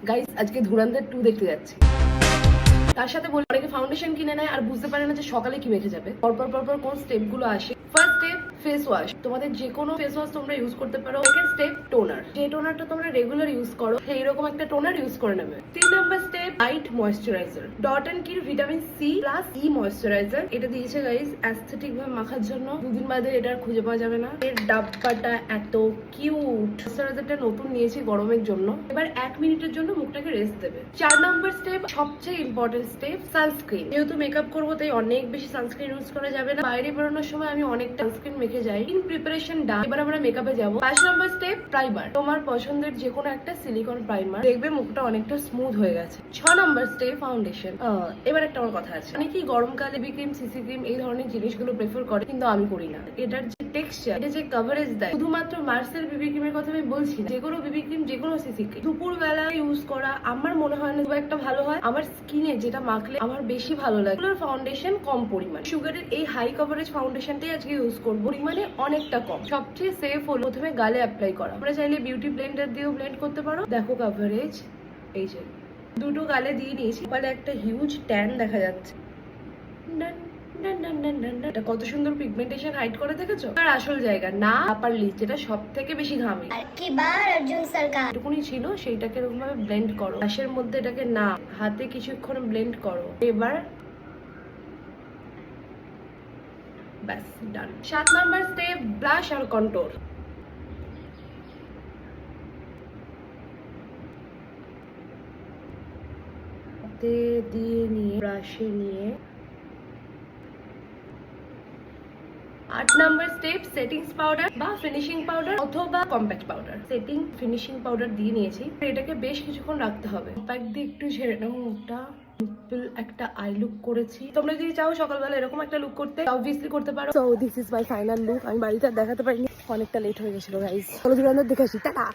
Guys আজকে ধুরন্ধর 2 দেখতে যাচ্ছি। তার সাথে বলি অনেকে ফাউন্ডেশন কিনে নেয় আর বুঝতে পারে না যে সকালে কি মেখে যাবে। পরপর কোন স্টেপ গুলো আসে। First step face wash. তোমাদের যে কোনো ফেস ওয়াশ তোমরা ইউজ করতে পারো। Second step toner. যে টোনারটা তোমরা রেগুলার ইউজ করো সেই রকম একটা টোনার ইউজ করে নেবে। 3 number step light moisturiser. Dot and key vitamin C plus E moisturiser. এটা দিয়েছে গাইস অ্যাস্থেটিক ভাবে মাখার জন্য। দুদিন বাদে এটা আর খুঁজে পাওয়া যাবে না। এর ডাব্বাটা এত কিউট। ময়েশ্চারাইজারটা নতুন নিয়েছি গরমের জন্য। এবার 1 মিনিটের জন্য মুখটাকে রেস্ট দেবে। 4 নাম্বার স্টেপ সবচেয়ে ইম্পর্টেন্ট স্টেপ সানস্ক্রিন। যেহেতু মেকআপ করবো তাই অনেক বেশি সানস্ক্রিন ইউজ করা যাবে না। বাইরে বেরোনোর সময় আমি অনেকটা সানস্ক্রিন মেখে যাই। ইন প্রিপারেশন ডান। এবার আমরা মেকআপে যাবো। 5 নাম্বার স্টেপ প্রাইমার। তোমার পছন্দের যে কোনো একটা সিলিকন প্রাইমার। দেখবে মুখটা অনেকটা স্মুথ হয়ে গেছে। 6 নাম্বার স্টেপ ফাউন্ডেশন। এবার একটা আমার কথা আছে, অনেকেই গরমকালে বিবি ক্রিম, সিসি ক্রিম এই ধরনের জিনিসগুলো প্রেফার করে, কিন্তু আমি করি না। এটার যে টেক্সচার, এটা যে কভারেজ দেয়, শুধুমাত্র মার্সেল বিবি ক্রিমের কথা আমি বলছি না, যে কোনো বিবি ক্রিম, যে কোনো সিসি ক্রিম দুপুর বেলা ইউজ করা আমার মনে হয় না খুব একটা ভালো হয়। আমার স্কিনে যেটা মাখলে আমার বেশি ভালো লাগে, ফাউন্ডেশন কম পরিমাণ সুগারের এই হাই কভারেজ ফাউন্ডেশনটাই আজকে ইউজ করবো। পরিমাণে অনেকটা কম। সবচেয়ে সেফ হলো প্রথমে গালে অ্যাপ্লাই করা। তোমরা চাইলে বিউটি ব্লেন্ডার দিয়েও ব্লেন্ড করতে পারো। দেখো কভারেজ, এই যে দুটো গালে দিয়ে নিয়েছি। গালে একটা হিউজ ট্যান দেখা যাচ্ছে। এটা কত সুন্দর পিগমেন্টেশন হাইড করে দেখেছো। আর আসল জায়গা না আপার লিপ, যেটা সব থেকে বেশি ঘামে। অর্জুন সরকার এটুকুনি ছিল, সেইটাকে এরকম ভাবে ব্লেন্ড করো। লাশের মধ্যে এটাকে না হাতে কিছুক্ষণ ব্লেন্ড করো। এবার ব্যাস ডান। 7 নাম্বার স্টেপ ব্লাশ আর কন্ট্রোল। দিয়ে নিয়ে ব্রাশে নিয়ে 8 নাম্বার স্টেপ সেটিংস পাউডার বা ফিনিশিং পাউডার অথবা compact powder. Setting finishing powder দিয়ে নিয়েছি। এটাকে বেশ কিছুক্ষণ রাখতে হবে। কম্প্যাক্ট দিয়ে একটু ঝেড়ে নেবো মুখটা। সিম্পল একটা আই লুক করেছি। তোমরা যদি চাও সকালবেলা এরকম একটা লুক করতে, অবভিয়াসলি করতে পারো। So this is my final look. আমি বাড়িতে দেখাতে পারিনি, অনেকটা লেট হয়ে গেছিল গাইস। চলো ধুরন্ধর দেখে আসি। টাটা।